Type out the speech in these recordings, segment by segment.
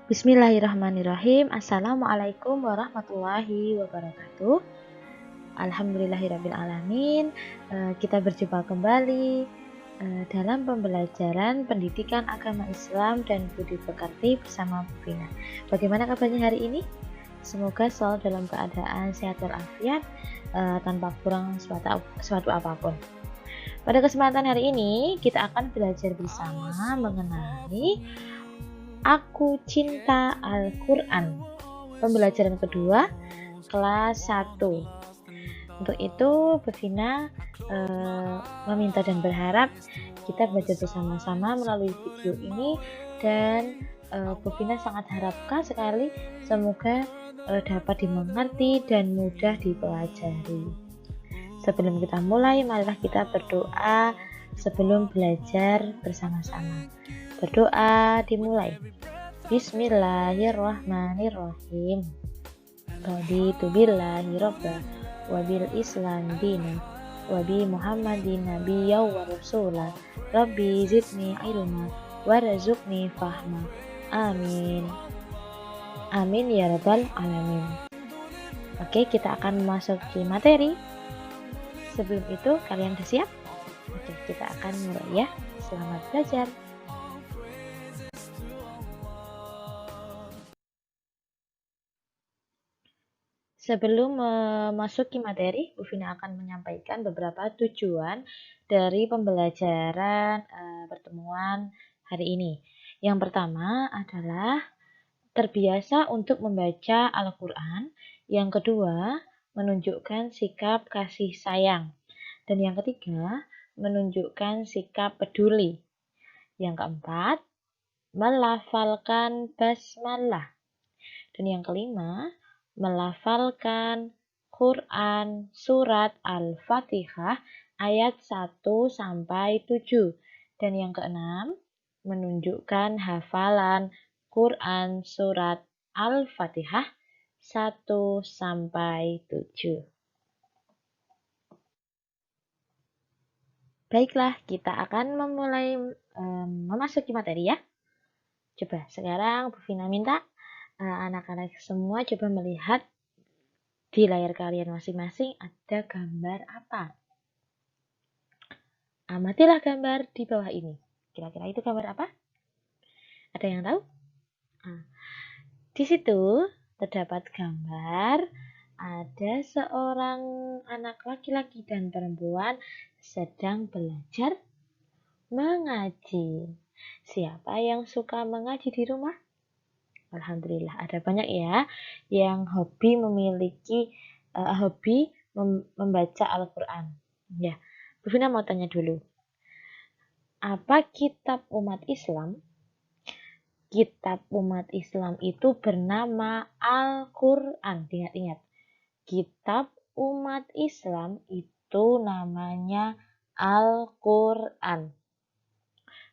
Bismillahirrahmanirrahim. Assalamualaikum warahmatullahi wabarakatuh. Alhamdulillahirrabbilalamin. Kita berjumpa kembali dalam pembelajaran pendidikan agama Islam dan budi pekerti bersama Bu Vina. Bagaimana kabarnya hari ini? Semoga selalu dalam keadaan sehat walafiat, tanpa kurang suatu apapun. Pada kesempatan hari ini kita akan belajar bersama mengenai Aku Cinta Al-Quran, pembelajaran kedua kelas 1. Untuk itu Bu Vina meminta dan berharap kita belajar bersama-sama melalui video ini, dan Bu Vina sangat harapkan sekali semoga dapat dimengerti dan mudah dipelajari. Sebelum kita mulai, marilah kita berdoa sebelum belajar bersama-sama. Berdoa dimulai. Bismillahirrahmanirrahim. Raditu billahi robba wa bil islam dina wa bi muhammadin nabiyya wa rasula. Rabbi zidni ilma warzuqni fahma. Amin. Amin ya rabbal alamin. Oke, kita akan memasuki materi. Sebelum itu, kalian sudah siap? Oke, kita akan mulai ya. Selamat belajar. Sebelum memasuki materi, Bu Vina akan menyampaikan beberapa tujuan dari pembelajaran pertemuan hari ini. Yang pertama adalah terbiasa untuk membaca Al-Quran. Yang kedua, menunjukkan sikap kasih sayang. Dan yang ketiga, menunjukkan sikap peduli. Yang keempat, melafalkan basmalah. Dan yang kelima, melafalkan Quran surat Al-Fatihah ayat 1-7. Dan yang keenam, menunjukkan hafalan Quran surat Al-Fatihah 1-7. Baiklah, kita akan memulai memasuki materi ya. Coba sekarang Bu Vina minta anak-anak semua coba melihat di layar kalian masing-masing ada gambar apa. Amatilah gambar di bawah ini. Kira-kira itu gambar apa? Ada yang tahu? Di situ terdapat gambar ada seorang anak laki-laki dan perempuan sedang belajar mengaji. Siapa yang suka mengaji di rumah? Alhamdulillah, ada banyak ya yang hobi membaca Al-Quran. Ya, Bu Vina mau tanya dulu. Apa kitab umat Islam? Kitab umat Islam itu bernama Al-Quran. Ingat-ingat. Kitab umat Islam itu namanya Al-Quran.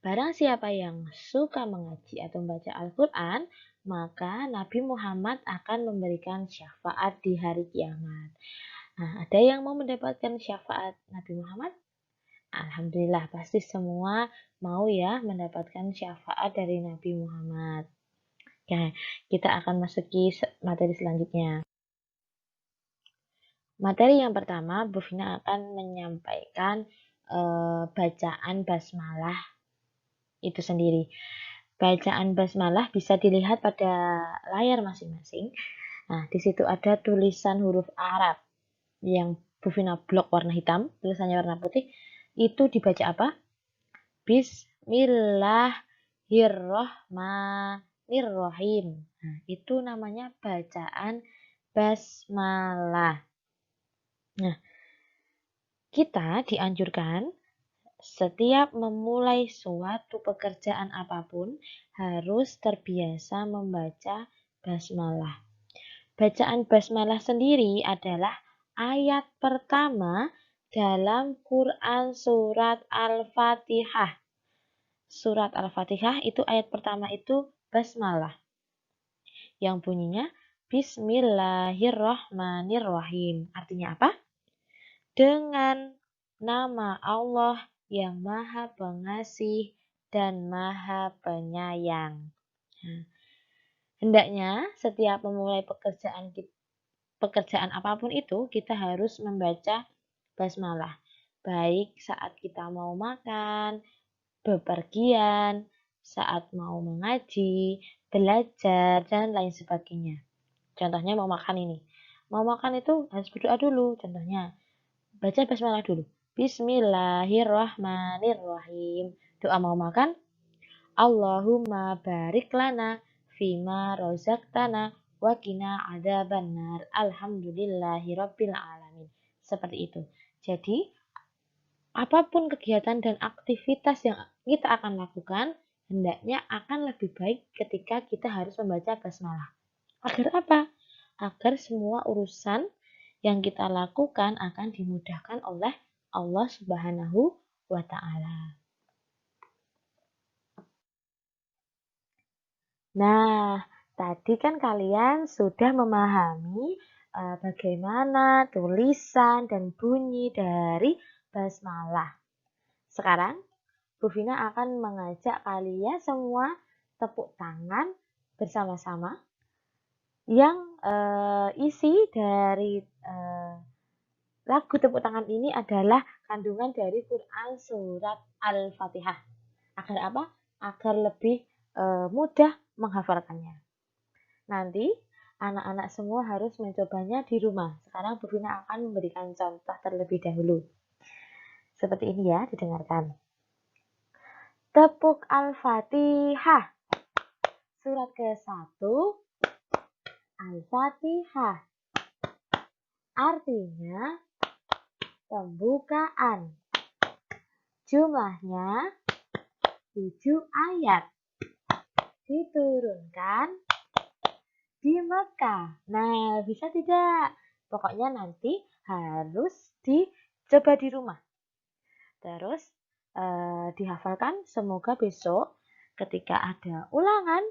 Barang siapa yang suka mengaji atau membaca Al-Quran, maka Nabi Muhammad akan memberikan syafaat di hari kiamat. Nah, ada yang mau mendapatkan syafaat Nabi Muhammad? Alhamdulillah, pasti semua mau ya mendapatkan syafaat dari Nabi Muhammad. Oke, kita akan masuki materi selanjutnya. Materi yang pertama, Bu Vina akan menyampaikan bacaan basmalah itu sendiri. Bacaan basmalah bisa dilihat pada layar masing-masing. Nah, di situ ada tulisan huruf Arab yang Bu Vina blok warna hitam, tulisannya warna putih. Itu dibaca apa? Bismillahirrahmanirrahim. Nah, itu namanya bacaan basmalah. Nah, kita dianjurkan setiap memulai suatu pekerjaan apapun harus terbiasa membaca basmalah. Bacaan basmalah sendiri adalah ayat pertama dalam Quran surat Al-Fatihah. Surat Al-Fatihah itu ayat pertama itu basmalah. Yang bunyinya Bismillahirrahmanirrahim. Artinya apa? Dengan nama Allah yang Maha Pengasih dan Maha Penyayang. Nah, Hendaknya setiap memulai pekerjaan apapun itu, kita harus membaca basmalah. Baik saat kita mau makan, bepergian, saat mau mengaji, belajar, dan lain sebagainya. Contohnya mau makan ini. Mau makan itu harus berdoa dulu. Contohnya, baca basmalah dulu. Bismillahirrahmanirrahim. Doa mau makan, Allahumma barik lana fima rozaktana wa qina adzabannar. Alhamdulillahirabbil alamin. Seperti itu. Jadi, apapun kegiatan dan aktivitas yang kita akan lakukan, hendaknya akan lebih baik ketika kita harus membaca basmalah. Agar apa? Agar semua urusan yang kita lakukan akan dimudahkan oleh Allah Subhanahu wa Ta'ala. Nah, tadi kan kalian sudah memahami bagaimana tulisan dan bunyi dari basmalah. Sekarang, Bu Vina akan mengajak kalian semua tepuk tangan bersama-sama yang isi dari lagu tepuk tangan ini adalah kandungan dari Quran surat Al-Fatihah. Agar apa? Agar lebih mudah menghafalkannya. Nanti anak-anak semua harus mencobanya di rumah. Sekarang Bu Vina akan memberikan contoh terlebih dahulu. Seperti ini ya, didengarkan. Tepuk Al-Fatihah. Surat ke-1 Al-Fatihah. Artinya pembukaan. Jumlahnya 7 ayat. Diturunkan di Mekah. Nah, bisa tidak? Pokoknya nanti harus dicoba di rumah. Terus dihafalkan, semoga besok ketika ada ulangan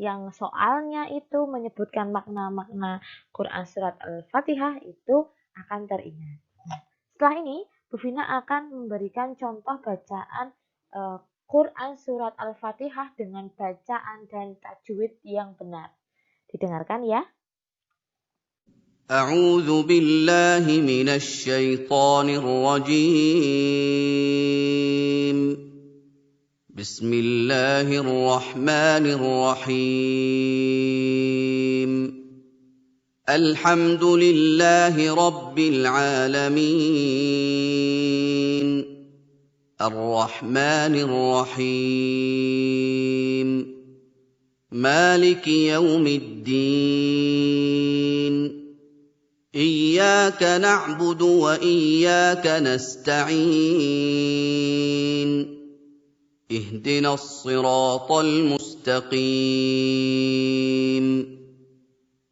yang soalnya itu menyebutkan makna-makna Quran surat Al-Fatihah itu akan teringat. Nah, setelah ini Bu Vina akan memberikan contoh bacaan Quran surat Al-Fatihah dengan bacaan dan tajwid yang benar. Didengarkan ya. أعوذ بالله من الشيطان الرجيم بسم الله الرحمن الرحيم الحمد لله رب العالمين الرحمن الرحيم مالك يوم الدين إياك نعبد وإياك نستعين اهدنا الصراط المستقيم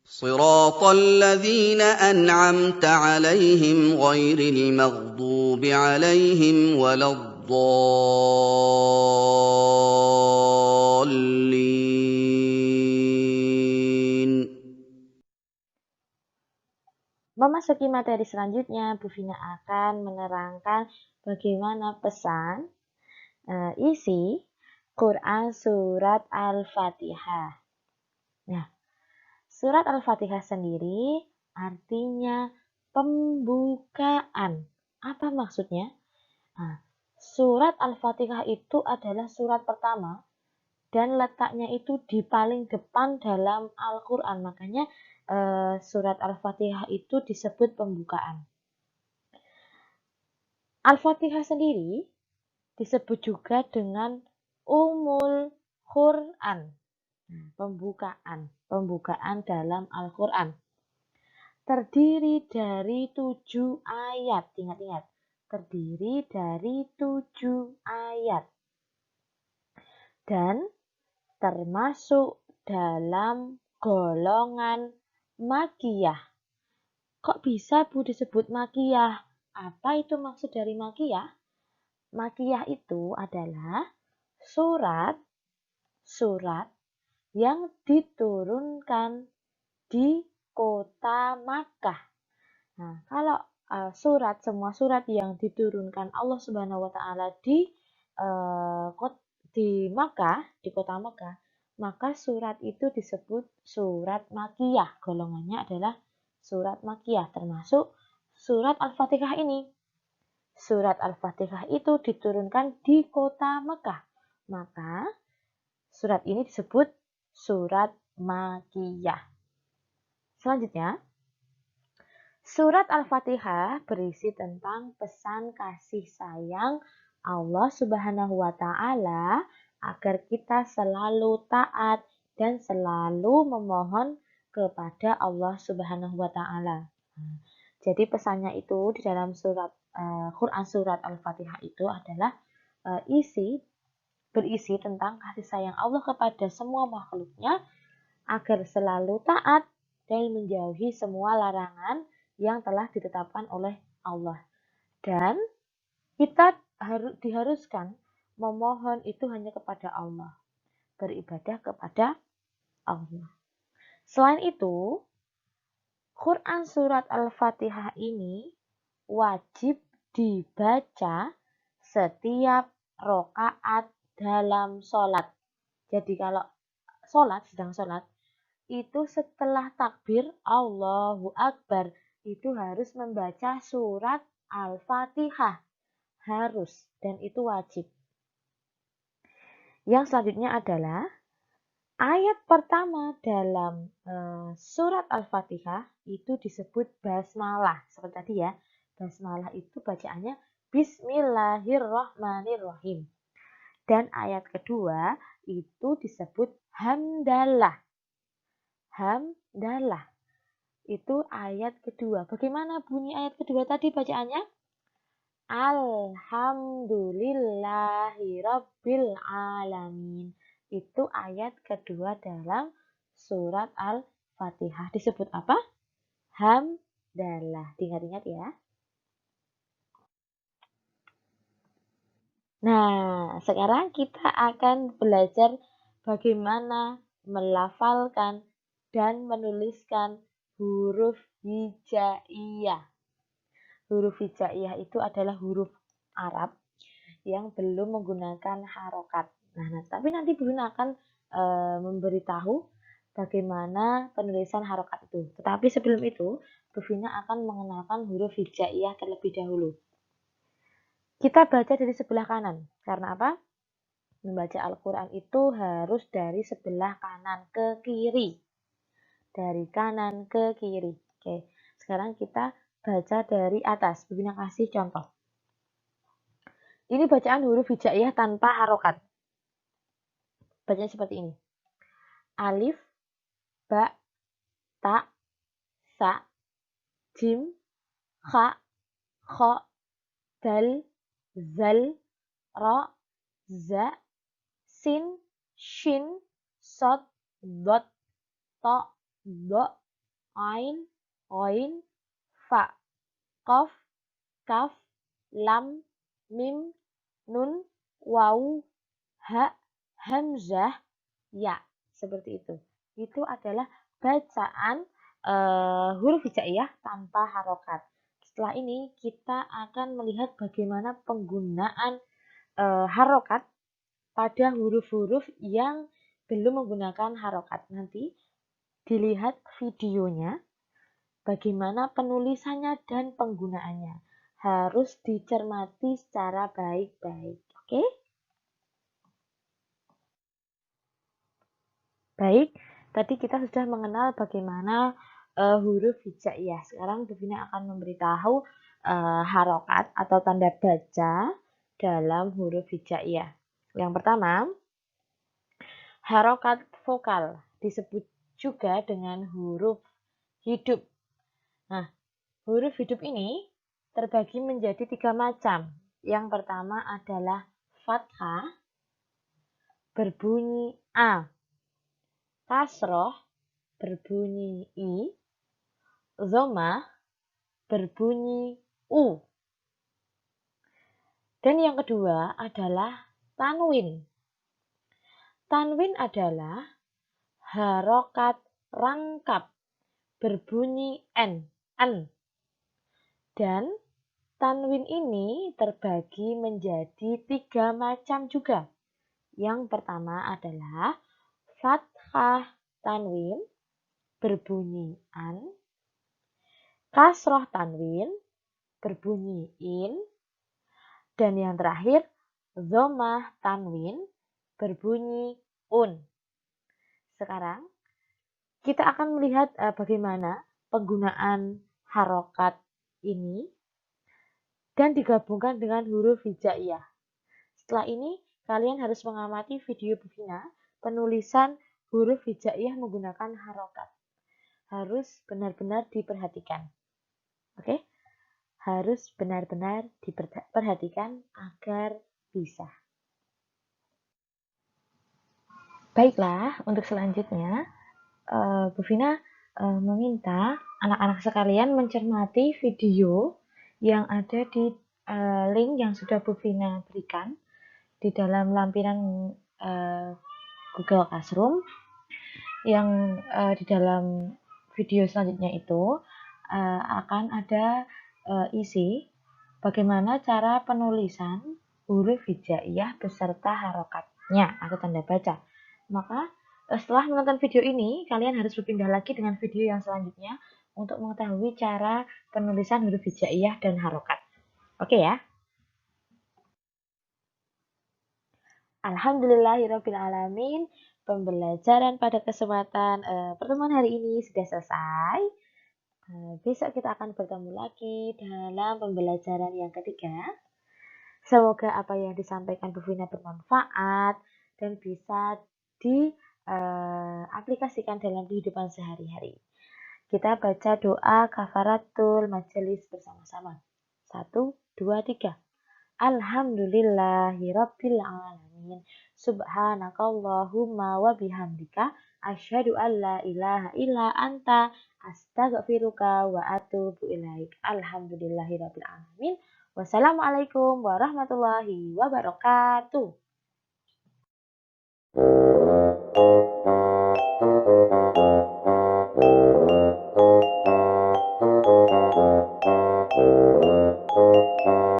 صراط الذين أنعمت عليهم غير المغضوب عليهم ولا الضالين. Memasuki materi selanjutnya, Bu Vina akan menerangkan bagaimana pesan isi Quran surat Al-Fatihah. Nah, surat Al-Fatihah sendiri artinya pembukaan. Apa maksudnya? Nah, surat Al-Fatihah itu adalah surat pertama dan letaknya itu di paling depan dalam Al-Quran. Makanya surat Al-Fatihah itu disebut pembukaan. Al-Fatihah sendiri disebut juga dengan Ummul Quran. Pembukaan dalam Al-Quran. Terdiri dari 7 ayat. Ingat-ingat, terdiri dari 7 ayat. Dan termasuk dalam golongan Makkiyah. Kok bisa Bu disebut Makkiyah? Apa itu maksud dari Makkiyah? Makkiyah itu adalah surat yang diturunkan di kota Makkah. Nah, kalau semua surat yang diturunkan Allah Subhanahu wa Ta'ala di Makkah, di kota Makkah, maka surat itu disebut surat Makkiyah. Golongannya adalah surat Makkiyah, termasuk surat Al-Fatihah ini. Surat Al-Fatihah itu diturunkan di kota Mekah. Maka surat ini disebut surat Makkiyah. Selanjutnya, surat Al-Fatihah berisi tentang pesan kasih sayang Allah Subhanahu wa Ta'ala agar kita selalu taat dan selalu memohon kepada Allah Subhanahu wa Ta'ala. Jadi pesannya itu di dalam Quran surat Al-Fatihah itu adalah berisi tentang kasih sayang Allah kepada semua makhluknya agar selalu taat dan menjauhi semua larangan yang telah ditetapkan oleh Allah. Dan kita diharuskan memohon itu hanya kepada Allah, beribadah kepada Allah. Selain itu, Quran surat Al-Fatihah ini wajib dibaca setiap rakaat dalam sholat. Jadi kalau sedang sholat, itu setelah takbir Allahu Akbar itu harus membaca surat Al-Fatihah. Harus, dan itu wajib. Yang selanjutnya adalah ayat pertama dalam surat Al-Fatihah itu disebut basmalah. Seperti tadi ya, basmalah itu bacaannya Bismillahirrahmanirrahim. Dan ayat kedua itu disebut hamdalah. Hamdalah. Itu ayat kedua. Bagaimana bunyi ayat kedua tadi bacaannya? Alhamdulillahirabbil alamin. Itu ayat kedua dalam surat Al-Fatihah. Disebut apa? Hamdalah. Diingat-ingat ya. Nah, sekarang kita akan belajar bagaimana melafalkan dan menuliskan huruf hijaiyah. Huruf hijaiyah itu adalah huruf Arab yang belum menggunakan harokat. Nah, tapi nanti Bun akan memberitahu bagaimana penulisan harokat itu. Tetapi sebelum itu, Bufina akan mengenalkan huruf hijaiyah terlebih dahulu. Kita baca dari sebelah kanan. Karena apa? Membaca Al-Quran itu harus dari sebelah kanan ke kiri. Dari kanan ke kiri. Oke, sekarang kita baca dari atas. Bufina kasih contoh. Ini bacaan huruf hijaiyah tanpa harokat. Bacanya seperti ini. Alif, ba, ta, sa, jim, kha, kho, dal, zal, ra, za, sin, shin, sod, dot, to, do, ain, oin, fa, qaf, kaf, lam, mim, nun, waw, ha, hamzah, ya. Seperti itu. Itu adalah bacaan huruf hijaiyah tanpa harokat. Setelah ini kita akan melihat bagaimana penggunaan harokat pada huruf-huruf yang belum menggunakan harokat. Nanti dilihat videonya bagaimana penulisannya dan penggunaannya. Harus dicermati secara baik-baik. Oke? Baik, tadi kita sudah mengenal bagaimana huruf hijaiyah. Sekarang Bufina akan memberitahu harokat atau tanda baca dalam huruf hijaiyah. Yang pertama, harokat vokal disebut juga dengan huruf hidup. Nah, huruf hidup ini terbagi menjadi 3 macam. Yang pertama adalah fathah, berbunyi A. Kasroh, berbunyi I. Dhammah, berbunyi U. Dan yang kedua adalah tanwin. Tanwin adalah harokat rangkap, berbunyi N. Dan tanwin ini terbagi menjadi 3 macam juga. Yang pertama adalah fathah tanwin berbunyi an, kasroh tanwin berbunyi in, dan yang terakhir dhammah tanwin berbunyi un. Sekarang kita akan melihat bagaimana penggunaan harokat ini dan digabungkan dengan huruf hijaiyah. Setelah ini, kalian harus mengamati video Bu Vina penulisan huruf hijaiyah menggunakan harokat. Harus benar-benar diperhatikan. Oke? Harus benar-benar diperhatikan agar bisa. Baiklah, untuk selanjutnya, Bu Vina meminta anak-anak sekalian mencermati video yang ada di link yang sudah Bu Vina berikan di dalam lampiran Google Classroom. Yang di dalam video selanjutnya itu akan ada isi bagaimana cara penulisan huruf hijaiyah beserta harokatnya atau tanda baca. Maka setelah menonton video ini, kalian harus berpindah lagi dengan video yang selanjutnya untuk mengetahui cara penulisan huruf hijaiyah dan harokat. Oke ya? Alhamdulillahirrabbilalamin. Pembelajaran pada kesempatan pertemuan hari ini sudah selesai. Besok kita akan bertemu lagi dalam pembelajaran yang ketiga. Semoga apa yang disampaikan Bu Vina bermanfaat dan bisa diaplikasikan dalam kehidupan sehari-hari. Kita baca doa kafaratul majelis bersama-sama. 1, 2, 3. Alhamdulillahirabbil alamin. Subhanakallahumma wa bihamdika asyhadu an la ilaha illa anta astaghfiruka wa atubu ilaik. Alhamdulillahirabbil alamin. Wassalamualaikum warahmatullahi wabarakatuh.